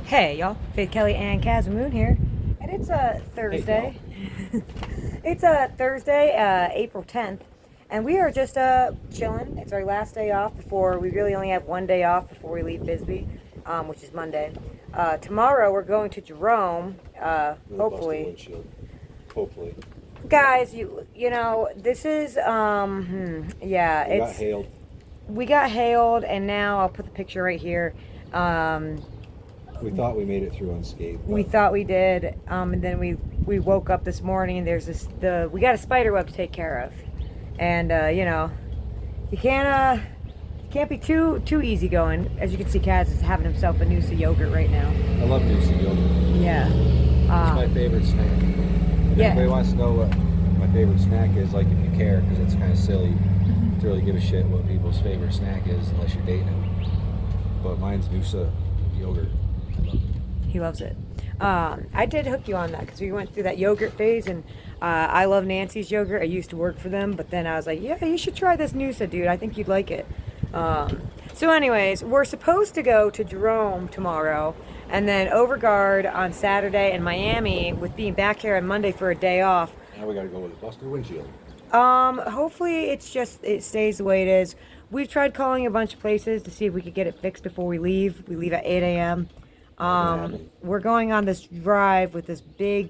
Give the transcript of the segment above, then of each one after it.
Hey y'all, Faith Kelly and Caswyn Moon here, and it's a Thursday. Hey, it's a Thursday, April 10th, and we are just chilling. It's our last day off before we really only have one day off before we leave Bisbee, which is Monday. Tomorrow we're going to Jerome. Hopefully. Hopefully. Guys, you know this is yeah. We got hailed. We got hailed, and now I'll put the picture right here. We thought we made it through unscathed. We thought we did, and then we woke up this morning and there's we got a spider web to take care of, and you know, you can't be too easygoing. As you can see, Kaz is having himself a Noosa yogurt right now. I love Noosa yogurt. Yeah, It's my favorite snack. If anybody wants to know what my favorite snack is, like if you care, because it's kind of silly to really give a shit what people's favorite snack is unless you're dating them. But mine's Noosa yogurt. He loves it. I did hook you on that because we went through that yogurt phase, and I love Nancy's yogurt. I used to work for them, but then I was like, yeah, you should try this Noosa, dude. I think you'd like it. So anyways, we're supposed to go to Jerome tomorrow, and then Overguard on Saturday, and Miami with being back here on Monday for a day off. Now we got to go with a Buster windshield. Hopefully it stays the way it is. We've tried calling a bunch of places to see if we could get it fixed before we leave. We leave at 8 a.m. We're going on this drive with this big,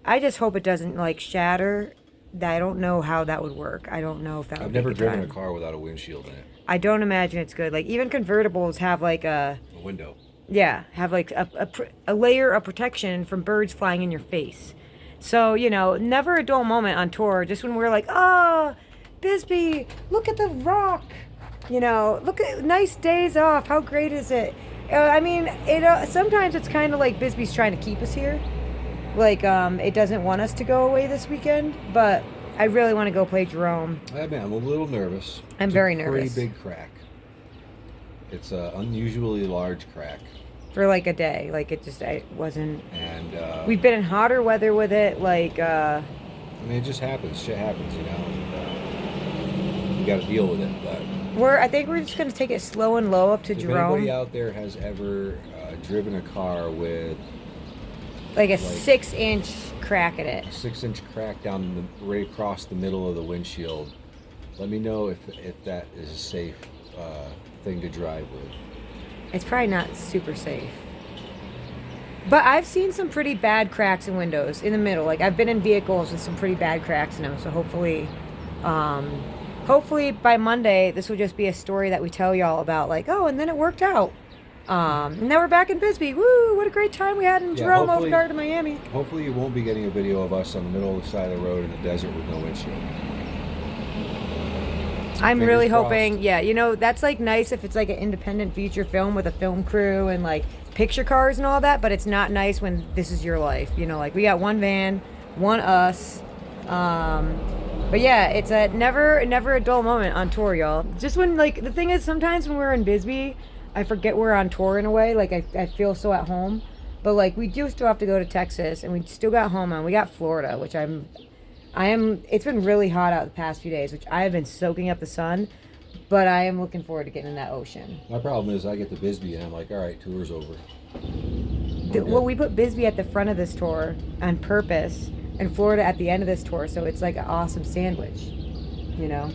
I just hope it doesn't like shatter. I don't know how that would work. I don't know if that would I've never driven a car without a windshield in it. I don't imagine it's good. Like even convertibles have like a window. Yeah, have like a layer of protection from birds flying in your face. So, you know, never a dull moment on tour. Just when we're like, oh, Bisbee, look at the rock. You know, look at nice days off. How great is it? I mean, sometimes it's kind of like Bisbee's trying to keep us here. Like, it doesn't want us to go away this weekend, but I really want to go play Jerome. I admit, I'm a little nervous. I'm very nervous. Pretty big crack. It's an unusually large crack. For like a day. Like, it wasn't... And, we've been in hotter weather with it, like, I mean, it just happens. Shit happens, you know. And, you got to deal with it, but... I think we're just going to take it slow and low up to Jerome. If anybody out there has ever driven a car with... Like a 6-inch crack in it. A 6-inch crack down right across the middle of the windshield, let me know if that is a safe thing to drive with. It's probably not super safe. But I've seen some pretty bad cracks in windows in the middle. Like I've been in vehicles with some pretty bad cracks in them. So hopefully by Monday, this will just be a story that we tell y'all about, like, oh, and then it worked out. And now we're back in Bisbee. Woo, what a great time we had in Jerome, Overguard to Miami. Hopefully you won't be getting a video of us on the middle of the side of the road in the desert with no windshield. I'm really hoping, yeah, you know, that's like nice if it's like an independent feature film with a film crew and like picture cars and all that, but it's not nice when this is your life. You know, like we got one van, one us. But yeah, it's a never a dull moment on tour, y'all. Just when, like, the thing is, sometimes when we're in Bisbee, I forget we're on tour in a way. Like, I feel so at home. But, like, we do still have to go to Texas, and we still got home, and we got Florida, which it's been really hot out the past few days, which I have been soaking up the sun, but I am looking forward to getting in that ocean. My problem is I get to Bisbee, and I'm like, all right, tour's over. Well, we put Bisbee at the front of this tour on purpose, and Florida at the end of this tour, so it's like an awesome sandwich, you know.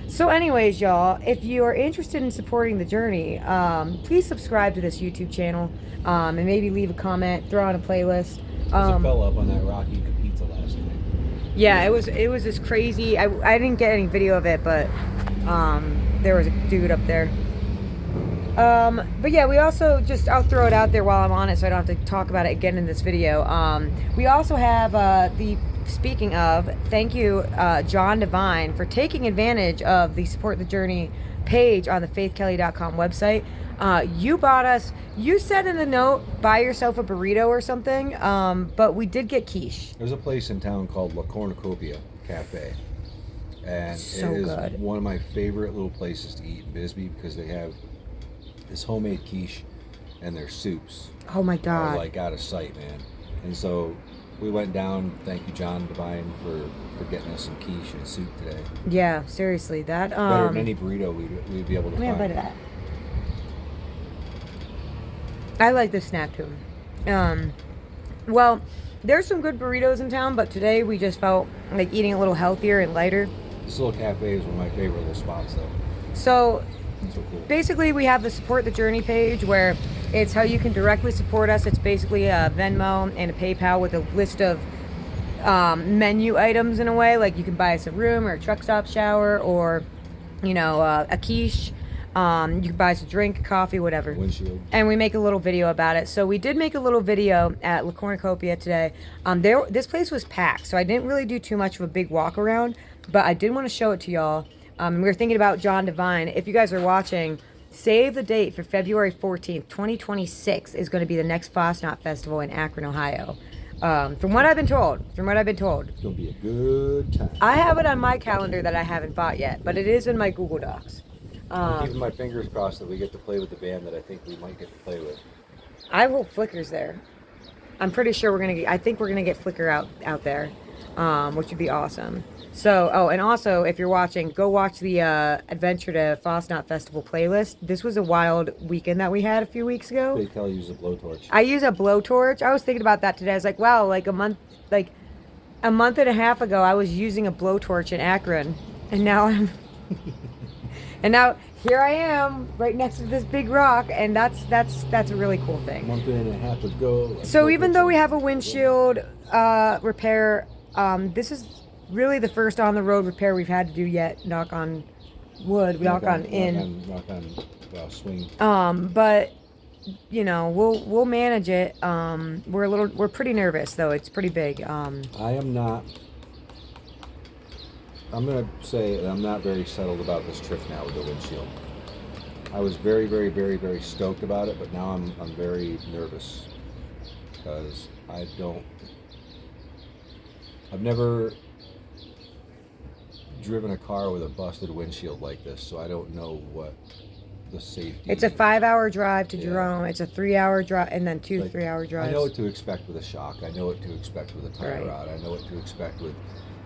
So anyways, y'all, if you are interested in supporting the journey, please subscribe to this YouTube channel, and maybe leave a comment, throw on a playlist. I fell up on that Rocky pizza last night. Yeah, it was this crazy. I didn't get any video of it, but there was a dude up there. But yeah, we also I'll throw it out there while I'm on it so I don't have to talk about it again in this video. We also have speaking of, thank you, John Devine, for taking advantage of the Support the Journey page on the faithkelly.com website. You said in the note, buy yourself a burrito or something, but we did get quiche. There's a place in town called La Cornucopia Café. And so it is good. One of my favorite little places to eat in Bisbee because they have this homemade quiche and their soups. Oh my God. Are like out of sight, man. And so we went down. Thank you, John Devine, for getting us some quiche and soup today. Yeah, seriously, that better than any burrito we'd be able to find. Let me have a bite of that. I like this snack too. Well, there's some good burritos in town, but today we just felt like eating a little healthier and lighter. This little cafe is one of my favorite little spots, though. So Cool. basically, we have the Support the Journey page where it's how you can directly support us. It's basically a Venmo and a PayPal with a list of menu items in a way. Like you can buy us a room or a truck stop shower or, a quiche. You can buy us a drink, coffee, whatever. Windshield. And we make a little video about it. So we did make a little video at La Cornucopia today. This place was packed, so I didn't really do too much of a big walk around, but I did want to show it to y'all. We were thinking about John Devine. If you guys are watching, save the date for February 14th, 2026 is going to be the next Fasnaught Festival in Akron, Ohio. From what I've been told. It's going to be a good time. I have it on my calendar that I haven't bought yet, but it is in my Google Docs. I'm keeping my fingers crossed that we get to play with the band that I think we might get to play with. I hope Flicker's there. I'm pretty sure I think we're gonna get Flicker out there, which would be awesome. So, and also, if you're watching, go watch the Adventure to Fasnaught Festival playlist. This was a wild weekend that we had a few weeks ago. Faith Kelly used a blowtorch. I use a blowtorch. I was thinking about that today. I was like, wow, like a month and a half ago, I was using a blowtorch in Akron, and now I'm... And now here I am, right next to this big rock, and that's a really cool thing. A month and a half ago. So even though we have a windshield repair, this is really the first on the road repair we've had to do yet. Knock on wood, knock on swing. But we'll manage it. We're pretty nervous though. It's pretty big. I am not. I'm going to say I'm not very settled about this trip now with the windshield. I was very, very, very, very stoked about it, but now I'm very nervous because I've never driven a car with a busted windshield like this, so I don't know what the safety. It's a 5-hour drive to Jerome. It's a 3-hour drive, and then 2 3-hour drives. I know what to expect with a shock. I know what to expect with a tie rod. I know what to expect with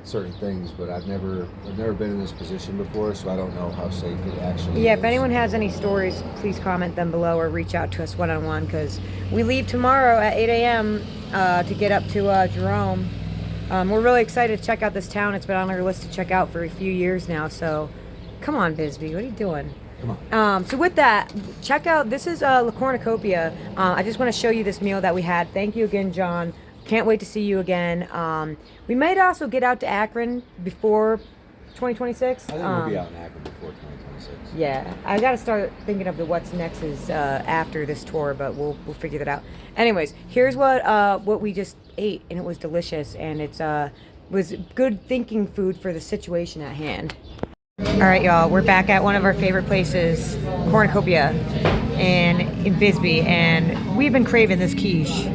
certain things, but I've never been in this position before, so I don't know how safe it actually is. If anyone has any stories, please comment them below or reach out to us one-on-one, because we leave tomorrow at 8 a.m. To get up to Jerome. We're really excited to check out this town. It's been on our list to check out for a few years now, so come on, Bisbee, what are you doing? Come on. So with that, check out, this is La Cornucopia. I just want to show you this meal that we had. Thank you again, John. Can't wait to see you again. We might also get out to Akron before 2026. I think we'll be out in Akron before 2026. Yeah, I got to start thinking of the what's next is after this tour, but we'll figure that out. Anyways, here's what we just ate, and it was delicious, and it's was good thinking food for the situation at hand. All right, y'all, we're back at one of our favorite places, Cornucopia, in Bisbee, and we've been craving this quiche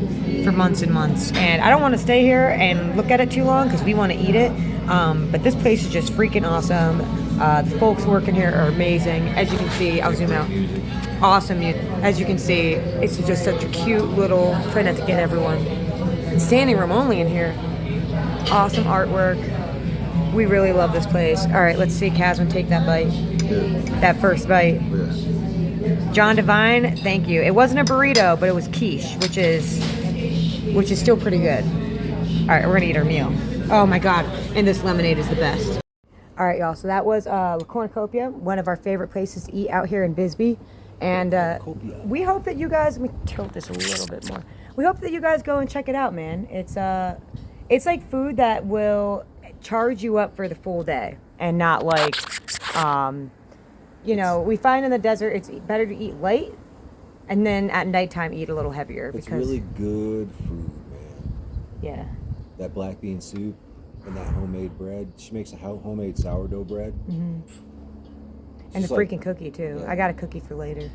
for months and months, and I don't want to stay here and look at it too long because we want to eat it, but this place is just freaking awesome. The folks working here are amazing. As you can see, I'll zoom out. Awesome. As you can see, it's just such a cute little, try not to get everyone. Standing room only in here. Awesome artwork. We really love this place. All right, let's see Caswyn take that bite. That first bite. John Devine, thank you. It wasn't a burrito, but it was quiche, which is still pretty good. All right, we're gonna eat our meal. Oh my God, and this lemonade is the best. All right, y'all, so that was La Cornucopia, one of our favorite places to eat out here in Bisbee. And we hope that you guys, let me tilt this a little bit more. We hope that you guys go and check it out, man. It's like food that will charge you up for the full day and not like, we find in the desert it's better to eat light and then at nighttime eat a little heavier. It's really good food, man. Yeah. That black bean soup and that homemade bread. She makes a homemade sourdough bread. Mm-hmm. And a freaking cookie too. Yeah. I got a cookie for later.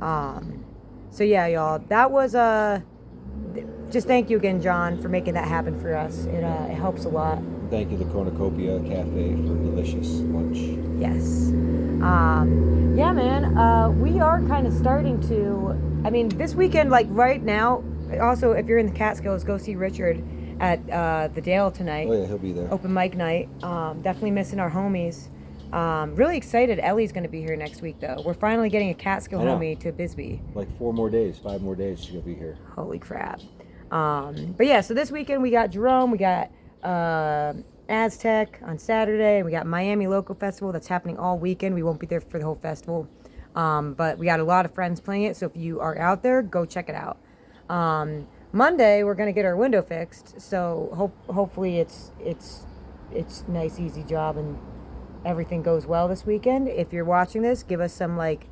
So yeah, y'all, that was just thank you again, John, for making that happen for us. It helps a lot. Thank you, the Cornucopia Cafe, for delicious lunch. Yes. Yeah, man. We are kind of starting to. I mean, this weekend, like right now. Also, if you're in the Catskills, go see Richard at the Dale tonight. Oh yeah, he'll be there. Open mic night. Definitely missing our homies. Really excited. Ellie's going to be here next week, though. We're finally getting a Catskill I know. homie to Bisbee. Like 5 more days, she's gonna be here. Holy crap. But yeah, so this weekend we got Jerome, we got Aztec on Saturday, and we got Miami Local Festival that's happening all weekend. We won't be there for the whole festival, but we got a lot of friends playing it, so if you are out there, go check it out. Monday we're gonna get our window fixed, so hopefully it's nice, easy job, and everything goes well this weekend. If you're watching this, give us some like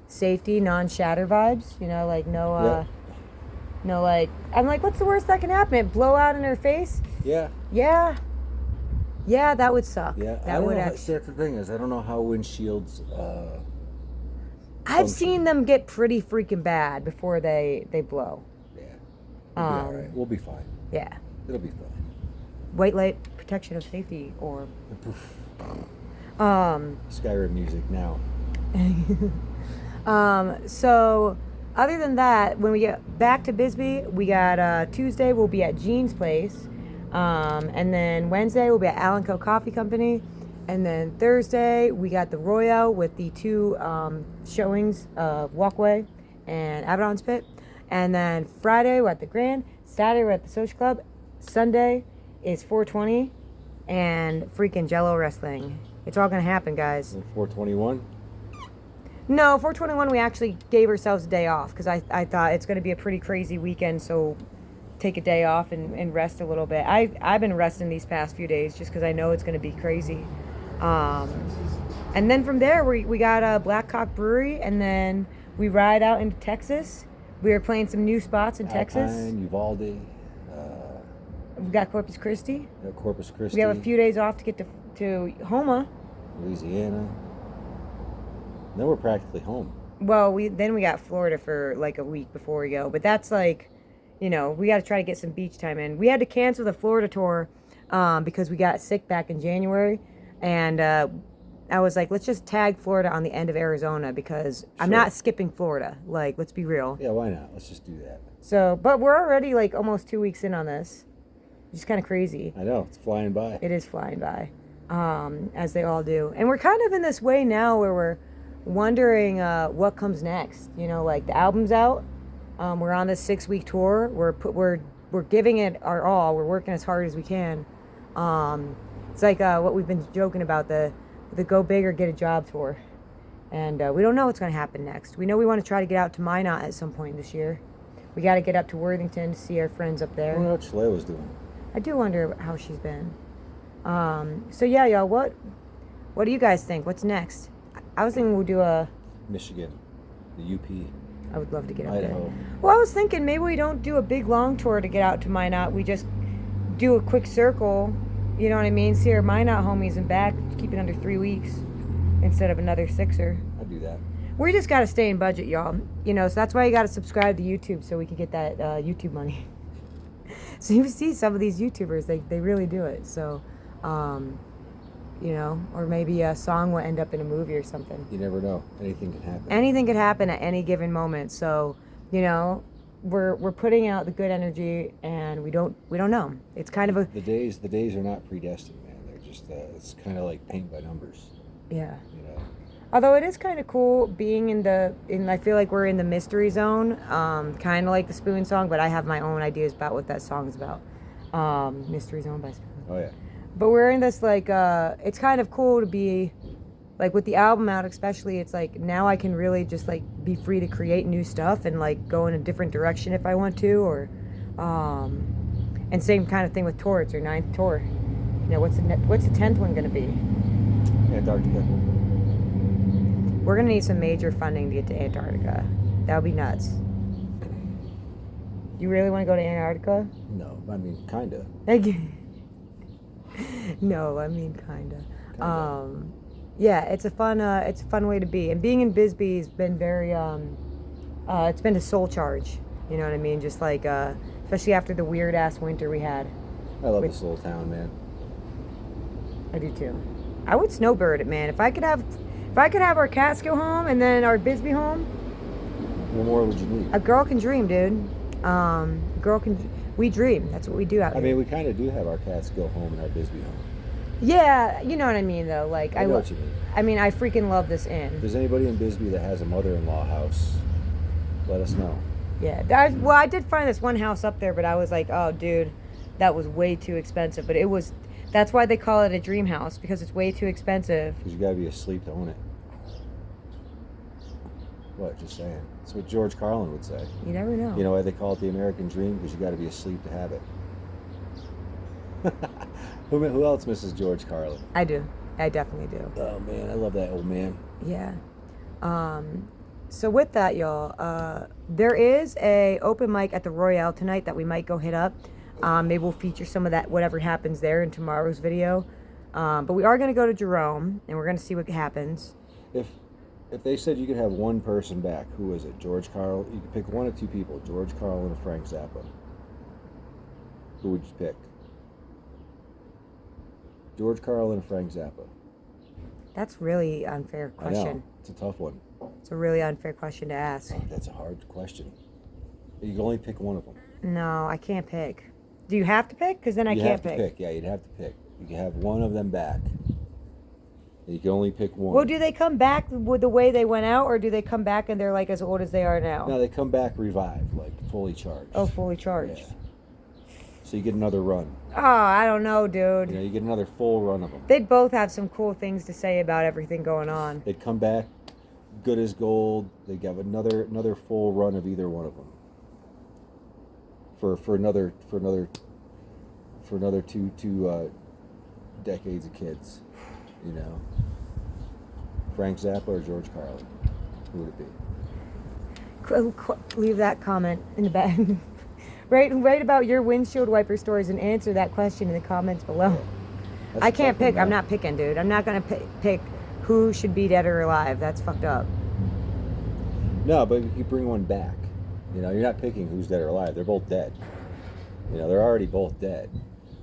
safety, non-shatter vibes. You know, like no, like I'm like, what's the worst that can happen? It blow out in her face? Yeah. Yeah, that would suck. Yeah, that would actually. See, that's the thing is, I don't know how windshields. I've seen them get pretty freaking bad before they blow. Yeah. We'll be all right. We'll be fine. Yeah. It'll be fine. White light protection of safety, or. Skyrim music now. So other than that, when we get back to Bisbee, we got Tuesday we'll be at Jean's place, and then Wednesday we'll be at Allen Coffee Company, and then Thursday we got the Royale with the 2 showings of Walkway and Abaddon's Pit, and then Friday we're at the Grand, Saturday we're at the Social Club, Sunday is 420 and freaking Jello Wrestling. It's all gonna happen, guys. 421? No, 421 we actually gave ourselves a day off because I thought it's gonna be a pretty crazy weekend, so take a day off and rest a little bit. I've been resting these past few days just because I know it's gonna be crazy. And then from there we got a Blackcock Brewery, and then we ride out into Texas. We are playing some new spots in Texas. Uvalde. We've got Corpus Christi. Corpus Christi. We have a few days off to get to Houma. Louisiana. Then we're practically home. Well, we got Florida for like a week before we go, but that's like, you know, we got to try to get some beach time in. We had to cancel the Florida tour because we got sick back in January, and I was like, let's just tag Florida on the end of Arizona because I'm not skipping Florida. Like, let's be real. Yeah, why not? Let's just do that. So, but we're already like almost 2 weeks in on this. It's kind of crazy. I know, it's flying by. It is flying by, as they all do. And we're kind of in this way now where we're wondering what comes next. You know, like the album's out. We're on this 6-week tour. We're giving it our all. We're working as hard as we can. It's like what we've been joking about, the Go Big or Get a Job tour. And we don't know what's going to happen next. We know we want to try to get out to Minot at some point this year. We got to get up to Worthington to see our friends up there. I wonder what Shalewa's doing. I do wonder how she's been. So yeah, y'all, what do you guys think? What's next? I was thinking we'll do a... Michigan, the UP. I would love to get up Idaho. there. Well, I was thinking maybe we don't do a big long tour to get out to Minot. We just do a quick circle, you know what I mean? See our Minot homies and back, keep it under 3 weeks instead of another 6er. I'd do that. We just got to stay in budget, y'all. You know, so that's why you got to subscribe to YouTube so we can get that YouTube money. So you see some of these YouTubers, they really do it. So, you know, or maybe a song will end up in a movie or something. You never know. Anything can happen. Anything could happen at any given moment. So, you know, we're putting out the good energy, and we don't know. It's kind of a... The days are not predestined, man. They're just, it's kind of like paint by numbers. Yeah. You know? Although it is kind of cool being I feel like we're in the mystery zone, kind of like the Spoon song, but I have my own ideas about what that song's about. Mystery Zone by Spoon. Oh, yeah. But we're in this, like, it's kind of cool to be, like, with the album out especially, it's like, now I can really just, like, be free to create new stuff and, like, go in a different direction if I want to, or, and same kind of thing with tour. It's your 9th tour. You know, what's the 10th one going to be? Antarctica. We're going to need some major funding to get to Antarctica. That would be nuts. You really want to go to Antarctica? No, I mean, kinda. No, I mean kinda. Yeah, it's a fun way to be. And being in Bisbee has been very it's been a soul charge. You know what I mean? Just like especially after the weird ass winter we had. I love this little town, man. I do too. I would snowbird it, man. If I could have our Catskill home and then our Bisbee home. What more would you need? A girl can dream, dude. We dream. That's what we do out here. I mean, we kind of do have our Catskill home and our Bisbee home. Yeah, you know what I mean, though. Like I know what you mean. I mean, I freaking love this inn. If there's anybody in Bisbee that has a mother-in-law house, let us know. Yeah, I did find this one house up there, but I was like, oh, dude, that was way too expensive. But it was, that's why they call it a dream house, because it's way too expensive. Because you gotta be asleep to own it. What? Just saying. That's what George Carlin would say. You never know. You know why they call it the American dream? Because you gotta be asleep to have it. Who else misses George Carlin? I do. I definitely do. Oh man, I love that old man. Yeah. So with that, y'all, there is a open mic at the Royale tonight that we might go hit up. Maybe we'll feature some of that, whatever happens there, in tomorrow's video. But we are going to go to Jerome, and we're going to see what happens. If they said you could have one person back, who is it? George Carlin? You could pick one of two people, George Carlin or Frank Zappa. Who would you pick? George Carlin or Frank Zappa? That's really unfair question. I know. It's a tough one. It's a really unfair question to ask. That's a hard question. You can only pick one of them. No, I can't pick. Do you have to pick? Because then I can't pick. You have to pick. Yeah, you'd have to pick. You can have one of them back. You can only pick one. Well, do they come back with the way they went out, or do they come back and they're like as old as they are now? No, they come back revived, like fully charged. Oh, fully charged. Yeah. So you get another run. Oh, I don't know, dude. You know, you get another full run of them. They'd both have some cool things to say about everything going on. They'd come back good as gold. They'd have another full run of either one of them. For another two decades of kids, you know. Frank Zappa or George Carlin? Who would it be? Leave that comment in the back. Write about your windshield wiper stories and answer that question in the comments below. Yeah. I can't pick. I'm not picking, dude. I'm not going to pick who should be dead or alive. That's fucked up. No, but you bring one back. You know, you're not picking who's dead or alive. They're both dead. You know, they're already both dead.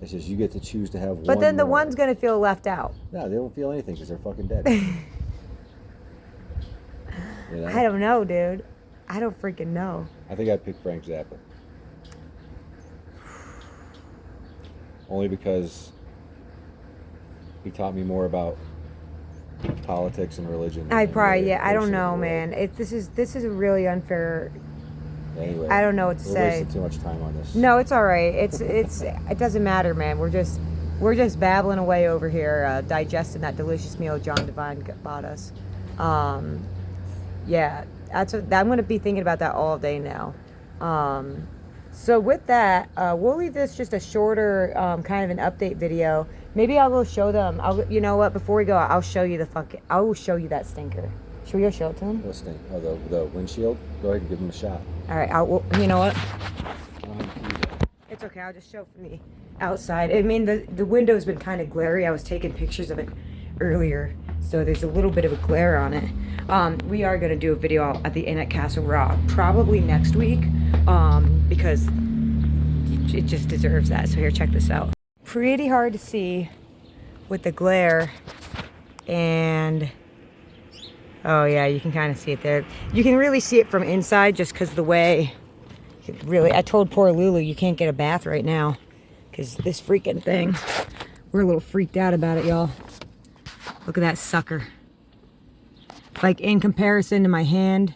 It's just you get to choose to have one. But then the more. one's going to feel left out. No, they don't feel anything because they're fucking dead. You know? I don't know, dude. I don't freaking know. I think I'd pick Frank Zappa. Only because he taught me more about politics and religion. I don't know, man. This is a really unfair. Anyway, I don't know what to say. We're wasting too much time on this. No, it's all right. It doesn't matter, man. We're just babbling away over here, digesting that delicious meal John Devine bought us. Yeah, I'm gonna be thinking about that all day now. So with that, we'll leave this just a shorter kind of an update video. Maybe I'll go show them. You know what? Before we go, I'll show you I will show you that stinker. Should we go show it to them? What stink? Oh, the windshield? Go ahead and give them a shot. All right. You know what? It's okay. I'll just show from the outside. I mean, the window's been kind of glary. I was taking pictures of it earlier, so there's a little bit of a glare on it. We are going to do a video at the inn at Castle Rock probably next week because it just deserves that. So here, check this out. Pretty hard to see with the glare, and oh yeah, you can kind of see it there. You can really see it from inside just because the way. I told poor Lulu you can't get a bath right now because this freaking thing. We're a little freaked out about it, y'all. Look at that sucker. Like in comparison to my hand,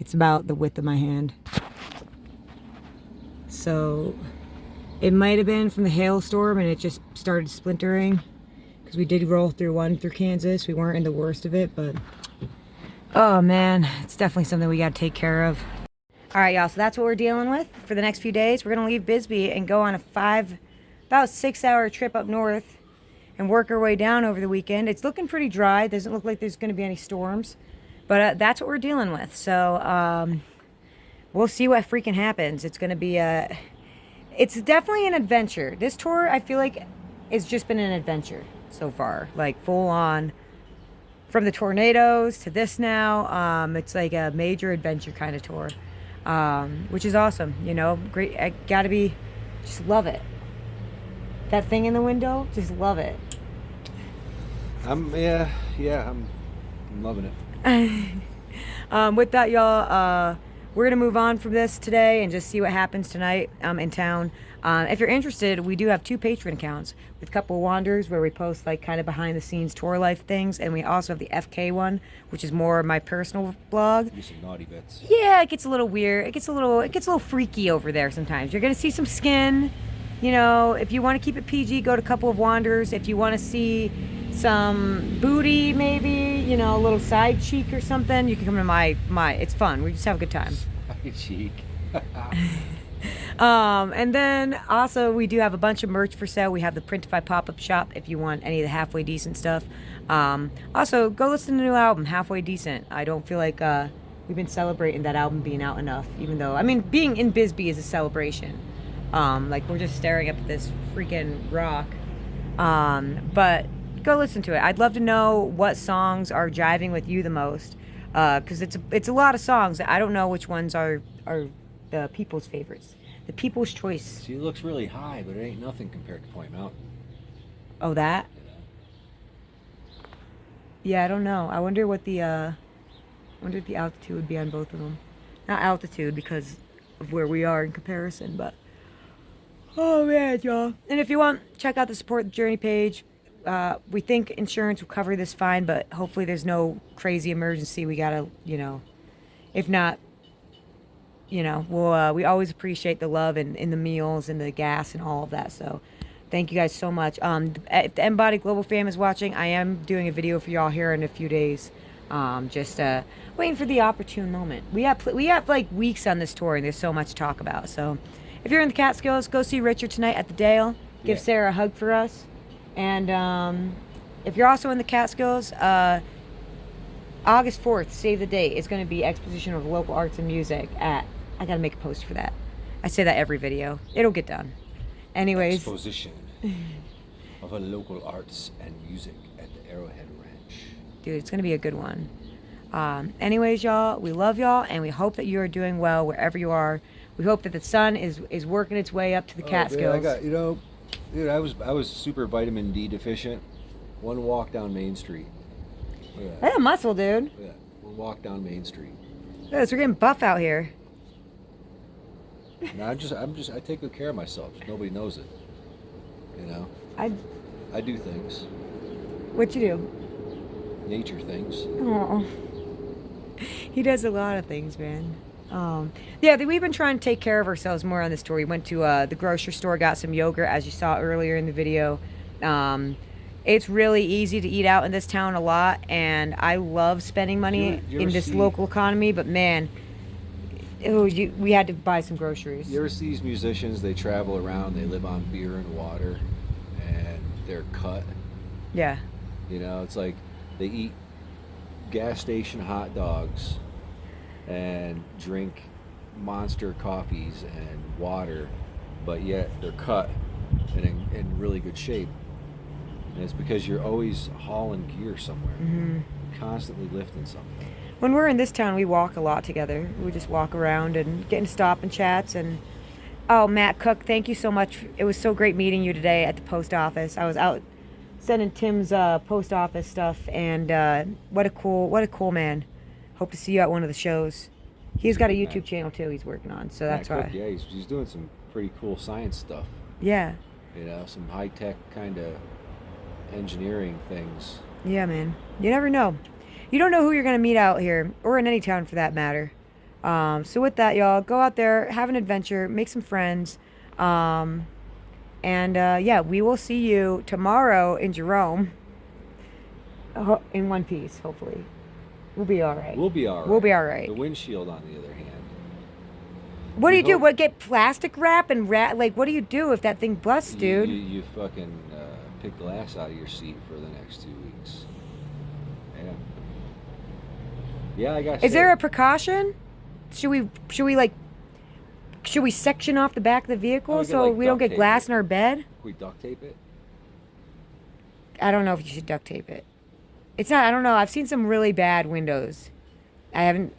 it's about the width of my hand. So it might have been from the hailstorm and it just started splintering because we did roll through Kansas. We weren't in the worst of it, but oh man, it's definitely something we got to take care of. All right, y'all, so that's what we're dealing with for the next few days. We're going to leave Bisbee and go on about 6 hour trip up north and work our way down over the weekend. It's looking pretty dry. It doesn't look like there's going to be any storms, but that's what we're dealing with. So we'll see what freaking happens. It's going to be it's definitely an adventure. This tour, I feel like, it's just been an adventure so far, like full on. From the tornadoes to this now, it's like a major adventure kind of tour. Which is awesome, you know, great. I gotta just love it. That thing in the window, just love it. I'm loving it. With that, y'all, we're gonna move on from this today and just see what happens tonight in town. If you're interested, we do have 2 Patreon accounts with Couple Wanderers where we post like kind of behind the scenes tour life things, and we also have the FK one, which is more my personal blog. Do some naughty bits. Yeah, it gets a little weird. It gets a little freaky over there sometimes. You're gonna see some skin. You know, if you want to keep it PG, go to Couple of Wanderers. If you want to see some booty, maybe, you know, a little side cheek or something, you can come to my. It's fun. We just have a good time. Side cheek. And then also we do have a bunch of merch for sale. We have the Printify pop-up shop if you want any of the halfway decent stuff. Also, go listen to the new album, Halfway Decent. I don't feel like we've been celebrating that album being out enough, even though, I mean, being in Bisbee is a celebration. Like, we're just staring up at this freaking rock. But go listen to it. I'd love to know what songs are jiving with you the most, because it's a lot of songs. I don't know which ones are the people's favorites. The people's choice. She looks really high, but it ain't nothing compared to Point Mountain. Oh, that? Yeah, I don't know. I wonder what the altitude would be on both of them. Not altitude because of where we are in comparison, but oh man, y'all. And if you want, check out the Support the Journey page. We think insurance will cover this fine, but hopefully there's no crazy emergency. We gotta, you know, if not, you know, we always appreciate the love and the meals and the gas and all of that. So thank you guys so much. If the Embodied Global Fam is watching, I am doing a video for y'all here in a few days. Just waiting for the opportune moment. We have like weeks on this tour and there's so much to talk about. So if you're in the Catskills, go see Richard tonight at the Dale. Give Sarah a hug for us. And if you're also in the Catskills, August 4th, save the date, it's going to be Exposition of Local Arts and Music at, I got to make a post for that. I say that every video. It'll get done. Anyways. Exposition of a local arts and music at the Arrowhead Ranch. Dude, it's going to be a good one. Anyways, y'all, we love y'all, and we hope that you are doing well wherever you are. We hope that the sun is working its way up to the Catskills. Man, dude, I was super vitamin D deficient. One walk down Main Street. That's a muscle, dude. Yeah, one walk down Main Street. Yes, we're getting buff out here. No, I take good care of myself. Nobody knows it. You know? I do things. What you do? Nature things. Oh. He does a lot of things, man. Yeah, we've been trying to take care of ourselves more on this tour. We went to the grocery store, got some yogurt, as you saw earlier in the video. It's really easy to eat out in this town a lot, and I love spending money in this local economy, but man, we had to buy some groceries. You ever see these musicians, they travel around, they live on beer and water, and they're cut? Yeah. You know, it's like they eat gas station hot dogs and drink monster coffees and water, but yet they're cut and in really good shape. And it's because you're always hauling gear somewhere, constantly lifting something. When we're in this town, we walk a lot together. We just walk around and get in stop and chats. And oh, Matt Cook, thank you so much. It was so great meeting you today at the post office. I was out sending Tim's post office stuff, and what a cool man. Hope to see you at one of the shows. He's got a YouTube channel too he's working on, so that's why. Yeah, he's doing some pretty cool science stuff. Yeah. You know, some high-tech kind of engineering things. Yeah, man. You never know. You don't know who you're going to meet out here, or in any town for that matter. So with that, y'all, go out there, have an adventure, make some friends. And yeah, we will see you tomorrow in Jerome. In one piece, hopefully. We'll be all right. We'll be all right. We'll be all right. The windshield, on the other hand. What do you do? What, get plastic wrap and like, what do you do if that thing busts, dude? You fucking pick glass out of your seat for the next 2 weeks. Yeah. Yeah, I got. Is there a precaution? Should we section off the back of the vehicle so we don't get glass in our bed? Can we duct tape it? I don't know if you should duct tape it. It's not. I don't know. I've seen some really bad windows. I haven't.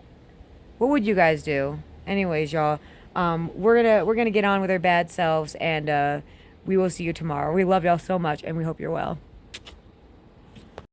What would you guys do? Anyways, y'all, we're gonna get on with our bad selves, and we will see you tomorrow. We love y'all so much, and we hope you're well.